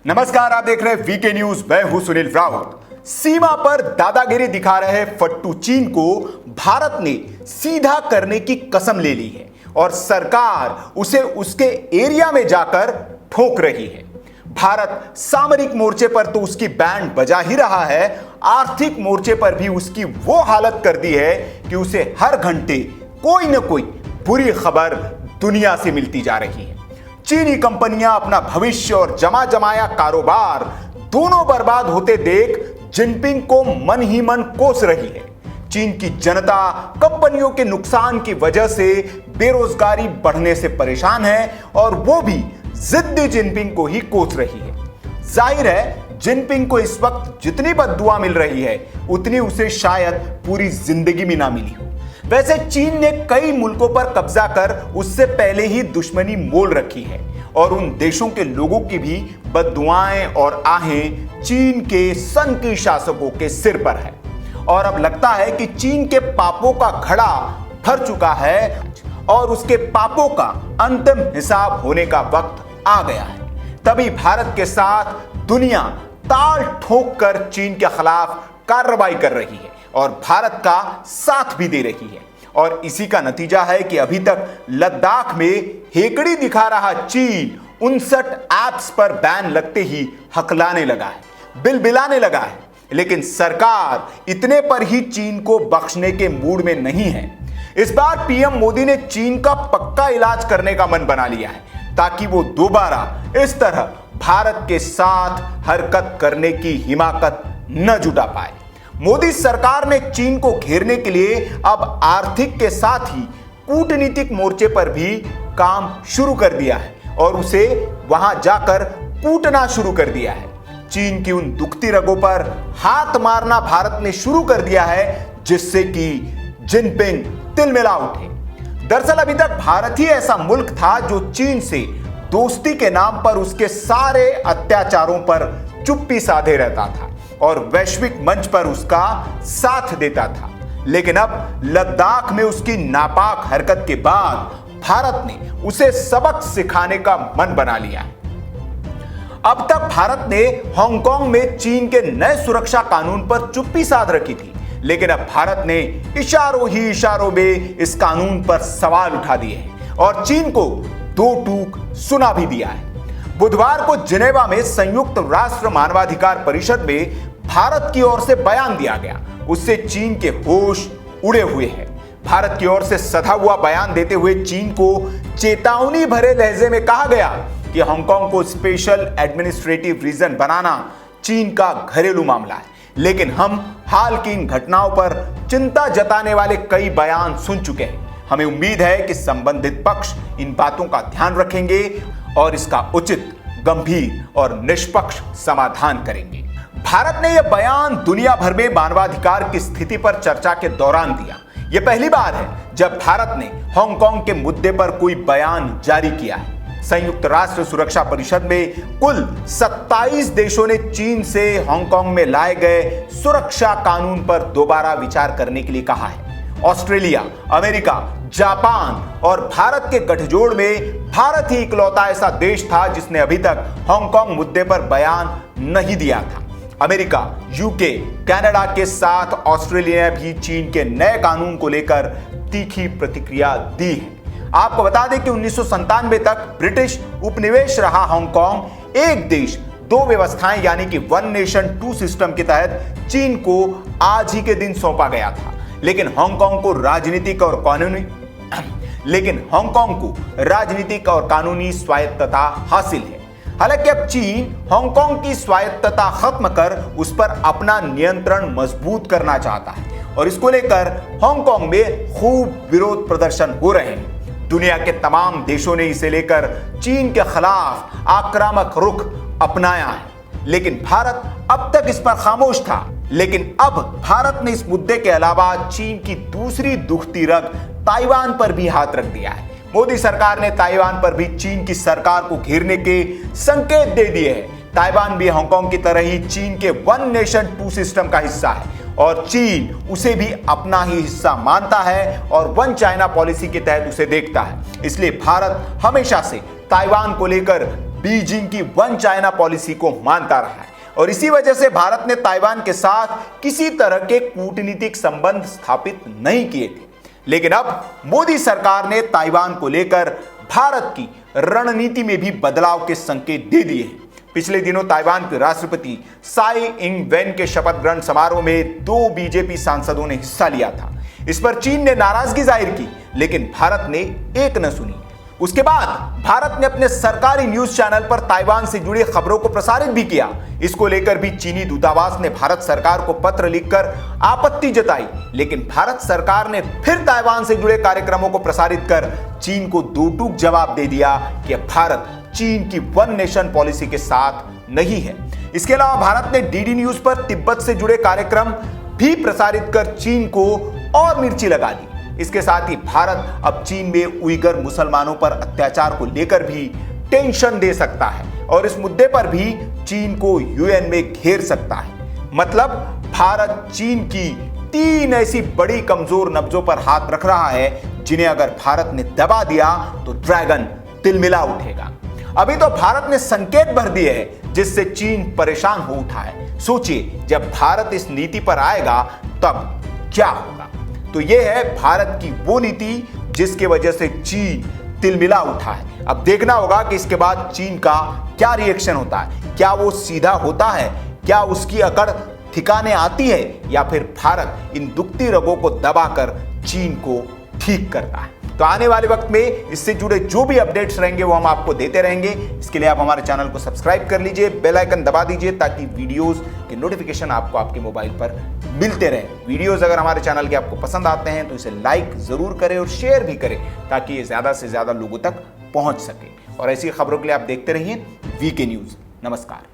नमस्कार, आप देख रहे हैं वीके न्यूज। मैं हूं सुनील राउत। सीमा पर दादागिरी दिखा रहे फट्टू चीन को भारत ने सीधा करने की कसम ले ली है और सरकार उसे उसके एरिया में जाकर ठोक रही है। भारत सामरिक मोर्चे पर तो उसकी बैंड बजा ही रहा है, आर्थिक मोर्चे पर भी उसकी वो हालत कर दी है कि उसे हर घंटे कोई न कोई बुरी खबर दुनिया से मिलती जा रही है। चीनी कंपनियां अपना भविष्य और जमा जमाया कारोबार दोनों बर्बाद होते देख जिनपिंग को मन ही मन कोस रही है। चीन की जनता कंपनियों के नुकसान की वजह से बेरोजगारी बढ़ने से परेशान है और वो भी जिद्दी जिनपिंग को ही कोस रही है। जाहिर है, जिनपिंग को इस वक्त जितनी बद्दुआ मिल रही है उतनी उसे शायद पूरी जिंदगी में ना मिली हो। वैसे चीन ने कई मुल्कों पर कब्जा कर उससे पहले ही दुश्मनी मोल रखी है और उन देशों के लोगों की भी बद्दुआएं और आहें चीन के सनकी शासकों के सिर पर है। और अब लगता है कि चीन के पापों का घड़ा भर चुका है और उसके पापों का अंतिम हिसाब होने का वक्त आ गया है। तभी भारत के साथ दुनिया ताल ठोक कर चीन के खिलाफ कार्रवाई कर रही है और भारत का साथ भी दे रही है। और इसी का नतीजा है कि अभी तक लद्दाख में हेकड़ी दिखा रहा चीन 59 ऐप्स पर बैन लगते ही हकलाने लगा है, बिलबिलाने लगा है। लेकिन सरकार इतने पर ही चीन को बख्शने के मूड में नहीं है। इस बार पीएम मोदी ने चीन का पक्का इलाज करने का मन बना लिया है ताकि वो दोबारा इस तरह भारत के साथ हरकत करने की हिमाकत न जुटा पाए। मोदी सरकार ने चीन को घेरने के लिए अब आर्थिक के साथ ही कूटनीतिक मोर्चे पर भी काम शुरू कर दिया है और उसे वहां जाकर कूटना शुरू कर दिया है। चीन की उन दुखती रगों पर हाथ मारना भारत ने शुरू कर दिया है जिससे कि जिनपिंग तिलमिला उठे। दरअसल अभी तक भारत ही ऐसा मुल्क था जो चीन से दोस्ती के नाम पर उसके सारे अत्याचारों पर चुप्पी साधे रहता था और वैश्विक मंच पर उसका साथ देता था। लेकिन अब लद्दाख में उसकी नापाक हरकत के बाद भारत ने उसे सबक सिखाने का मन बना लिया है। अब तक भारत ने हांगकांग में चीन के नए सुरक्षा कानून पर चुप्पी साध रखी थी, लेकिन अब भारत ने इशारों ही इशारों में इस कानून पर सवाल उठा दिए हैं और चीन को दो टूक सुना भी दिया है। बुधवार को जिनेवा में संयुक्त राष्ट्र मानवाधिकार परिषद में भारत की ओर से बयान दिया गया। उससे चीन के होश उड़े हुए हैं। भारत की ओर से सधा हुआ बयान देते हुए चीन को चेतावनी भरे लहजे में कहा गया कि हांगकांग को स्पेशल एडमिनिस्ट्रेटिव रीजन बनाना चीन का घरेलू मामला है। लेकिन हम हाल की इन घटनाओं पर चिंता जताने वाले कई बयान सुन चुके हैं। हमें उम्मीद है कि संबंधित पक्ष इन बातों का ध्यान रखेंगे और इसका उचित, गंभीर और निष्पक्ष समाधान करेंगे। भारत ने यह बयान दुनिया भर में मानवाधिकार की स्थिति पर चर्चा के दौरान दिया। यह पहली बार है जब भारत ने हांगकांग के मुद्दे पर कोई बयान जारी किया है। संयुक्त राष्ट्र सुरक्षा परिषद में कुल 27 देशों ने चीन से हांगकांग में लाए गए सुरक्षा कानून पर दोबारा विचार करने के लिए कहा है। ऑस्ट्रेलिया, अमेरिका, जापान और भारत के गठजोड़ में भारत ही इकलौता ऐसा देश था जिसने अभी तक हांगकांग मुद्दे पर बयान नहीं दिया था। अमेरिका, यूके, कनाडा के साथ ऑस्ट्रेलिया ने भी चीन के नए कानून को लेकर तीखी प्रतिक्रिया दी है। आपको बता दें कि 1997 तक ब्रिटिश उपनिवेश रहा हांगकांग एक देश दो व्यवस्थाएं यानी कि वन नेशन टू सिस्टम के तहत चीन को आज ही के दिन सौंपा गया था। लेकिन हांगकांग को राजनीतिक और कानूनी स्वायत्तता हासिल है। हालांकि अब चीन हांगकांग की स्वायत्तता खत्म कर उस पर अपना नियंत्रण मजबूत करना चाहता है और इसको लेकर हांगकांग में खूब विरोध प्रदर्शन हो रहे हैं। दुनिया के तमाम देशों ने इसे लेकर चीन के खिलाफ आक्रामक रुख अपनाया है, लेकिन भारत अब तक इस पर खामोश था। लेकिन अब भारत ने इस मुद्दे के अलावा चीन की दूसरी दुखती रग ताइवान पर भी हाथ रख दिया है। मोदी सरकार ने ताइवान पर भी चीन की सरकार को घेरने के संकेत दे दिए हैं। ताइवान भी हांगकांग की तरह ही चीन के वन नेशन टू सिस्टम का हिस्सा है और चीन उसे भी अपना ही हिस्सा मानता है और वन चाइना पॉलिसी के तहत उसे देखता है। इसलिए भारत हमेशा से ताइवान को लेकर बीजिंग की वन चाइना पॉलिसी को मानता रहा है और इसी वजह से भारत ने ताइवान के साथ किसी तरह के कूटनीतिक संबंध स्थापित नहीं किए थे। लेकिन अब मोदी सरकार ने ताइवान को लेकर भारत की रणनीति में भी बदलाव के संकेत दे दिए हैं। पिछले दिनों ताइवान के राष्ट्रपति साई इंग वेन के शपथ ग्रहण समारोह में 2 बीजेपी सांसदों ने हिस्सा लिया था। इस पर चीन ने नाराजगी जाहिर की, लेकिन भारत ने एक न सुनी। उसके बाद भारत ने अपने सरकारी न्यूज चैनल पर ताइवान से जुड़ी खबरों को प्रसारित भी किया। इसको लेकर भी चीनी दूतावास ने भारत सरकार को पत्र लिखकर आपत्ति जताई, लेकिन भारत सरकार ने फिर ताइवान से जुड़े कार्यक्रमों को प्रसारित कर चीन को दो टूक जवाब दे दिया कि भारत चीन की वन नेशन पॉलिसी के साथ नहीं है। इसके अलावा भारत ने डीडी न्यूज पर तिब्बत से जुड़े कार्यक्रम भी प्रसारित कर चीन को और मिर्ची लगा दी। इसके साथ ही भारत अब चीन में उइगर मुसलमानों पर अत्याचार को लेकर भी टेंशन दे सकता है और इस मुद्दे पर भी चीन को यूएन में घेर सकता है। मतलब भारत चीन की 3 ऐसी बड़ी कमजोर नब्जों पर हाथ रख रहा है जिन्हें अगर भारत ने दबा दिया तो ड्रैगन तिलमिला उठेगा। अभी तो भारत ने संकेत भर दिए हैं जिससे चीन परेशान हो उठा है। सोचिए, जब भारत इस नीति पर आएगा तब क्या होगा। तो यह है भारत की वो नीति जिसके वजह से चीन तिलमिला उठा है। अब देखना होगा कि इसके बाद चीन का क्या रिएक्शन होता है। क्या वो सीधा होता है, क्या उसकी अकड़ ठिकाने आती है, या फिर भारत इन दुखती रगों को दबाकर चीन को ठीक करता है। तो आने वाले वक्त में इससे जुड़े जो भी अपडेट्स रहेंगे वो हम आपको देते रहेंगे। इसके लिए आप हमारे चैनल को सब्सक्राइब कर लीजिए, बेल आइकन दबा दीजिए ताकि वीडियोस के नोटिफिकेशन आपको आपके मोबाइल पर मिलते रहे। वीडियोस अगर हमारे चैनल के आपको पसंद आते हैं तो इसे लाइक जरूर करें और शेयर भी करें ताकि ये ज्यादा से ज्यादा लोगों तक पहुंच सके। और ऐसी खबरों के लिए आप देखते रहिए वीके न्यूज। नमस्कार।